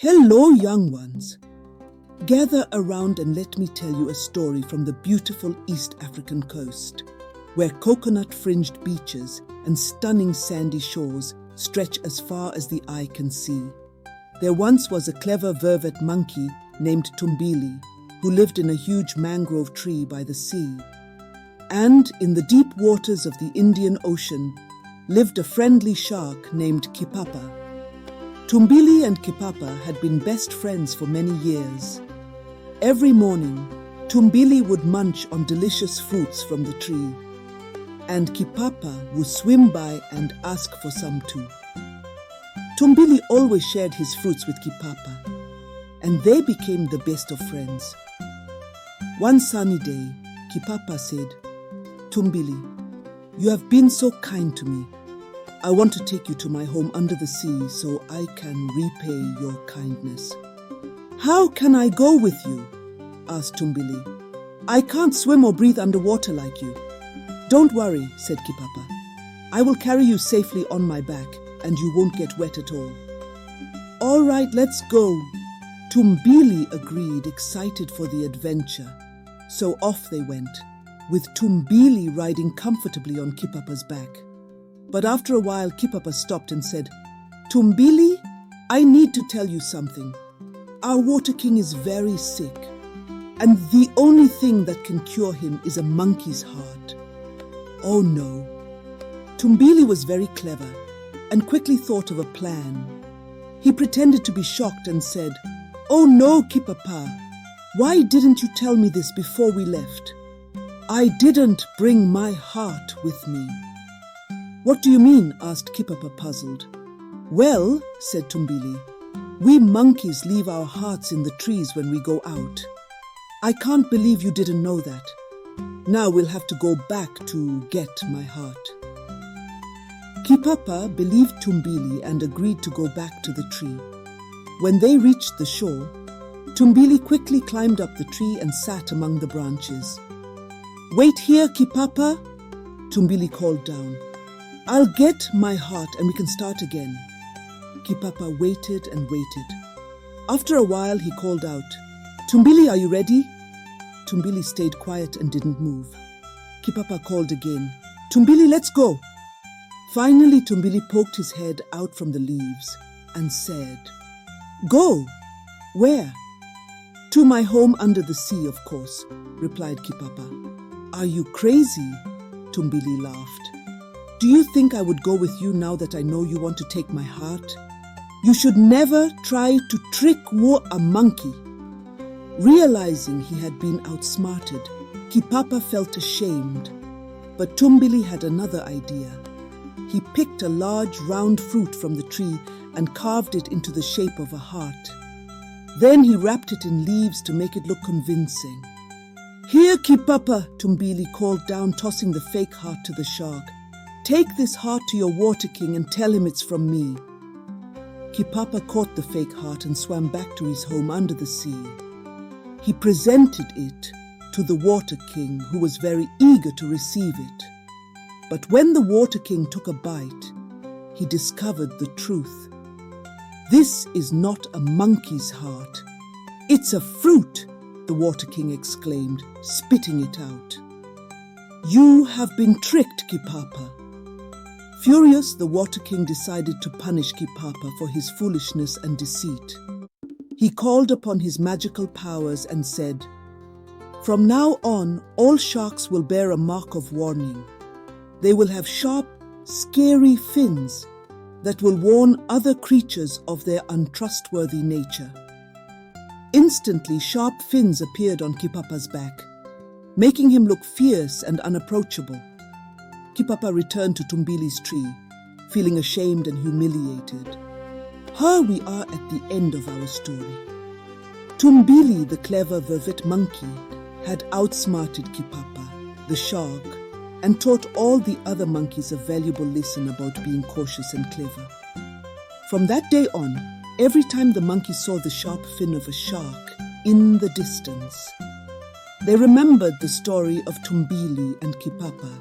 Hello, young ones. Gather around and let me tell you a story from the beautiful East African coast, where coconut-fringed beaches and stunning sandy shores stretch as far as the eye can see. There once was a clever vervet monkey named Tumbili, who lived in a huge mangrove tree by the sea. And in the deep waters of the Indian Ocean lived a friendly shark named Kipapa. Tumbili and Kipapa had been best friends for many years. Every morning, Tumbili would munch on delicious fruits from the tree, and Kipapa would swim by and ask for some too. Tumbili always shared his fruits with Kipapa, and they became the best of friends. One sunny day, Kipapa said, "Tumbili, you have been so kind to me. I want to take you to my home under the sea so I can repay your kindness." "How can I go with you?" asked Tumbili. "I can't swim or breathe underwater like you." "Don't worry," said Kipapa. "I will carry you safely on my back and you won't get wet at all." "All right, let's go." Tumbili agreed, excited for the adventure. So off they went, with Tumbili riding comfortably on Kipapa's back. But after a while, Kipapa stopped and said, "Tumbili, I need to tell you something. Our water king is very sick, and the only thing that can cure him is a monkey's heart." "Oh no." Tumbili was very clever and quickly thought of a plan. He pretended to be shocked and said, "Oh no, Kipapa, why didn't you tell me this before we left?" "I didn't bring my heart with me." "What do you mean?" asked Kipapa, puzzled. "Well," said Tumbili, "we monkeys leave our hearts in the trees when we go out. I can't believe you didn't know that. Now we'll have to go back to get my heart." Kipapa believed Tumbili and agreed to go back to the tree. When they reached the shore, Tumbili quickly climbed up the tree and sat among the branches. "Wait here, Kipapa," Tumbili called down. "I'll get my heart and we can start again." Kipapa waited and waited. After a while, he called out, "Tumbili, are you ready?" Tumbili stayed quiet and didn't move. Kipapa called again, "Tumbili, let's go." Finally, Tumbili poked his head out from the leaves and said, "Go? Where?" "To my home under the sea, of course," replied Kipapa. "Are you crazy?" Tumbili laughed. "Do you think I would go with you now that I know you want to take my heart? You should never try to trick a monkey." Realizing he had been outsmarted, Kipapa felt ashamed. But Tumbili had another idea. He picked a large round fruit from the tree and carved it into the shape of a heart. Then he wrapped it in leaves to make it look convincing. "Here, Kipapa," Tumbili called down, tossing the fake heart to the shark. "Take this heart to your water king and tell him it's from me." Kipapa caught the fake heart and swam back to his home under the sea. He presented it to the water king, who was very eager to receive it. But when the water king took a bite, he discovered the truth. "This is not a monkey's heart. It's a fruit," the water king exclaimed, spitting it out. "You have been tricked, Kipapa." Furious, the water king decided to punish Kipapa for his foolishness and deceit. He called upon his magical powers and said, "From now on, all sharks will bear a mark of warning. They will have sharp, scary fins that will warn other creatures of their untrustworthy nature." Instantly, sharp fins appeared on Kipapa's back, making him look fierce and unapproachable. Kipapa returned to Tumbili's tree, feeling ashamed and humiliated. Here we are at the end of our story. Tumbili, the clever vervet monkey, had outsmarted Kipapa, the shark, and taught all the other monkeys a valuable lesson about being cautious and clever. From that day on, every time the monkeys saw the sharp fin of a shark in the distance, they remembered the story of Tumbili and Kipapa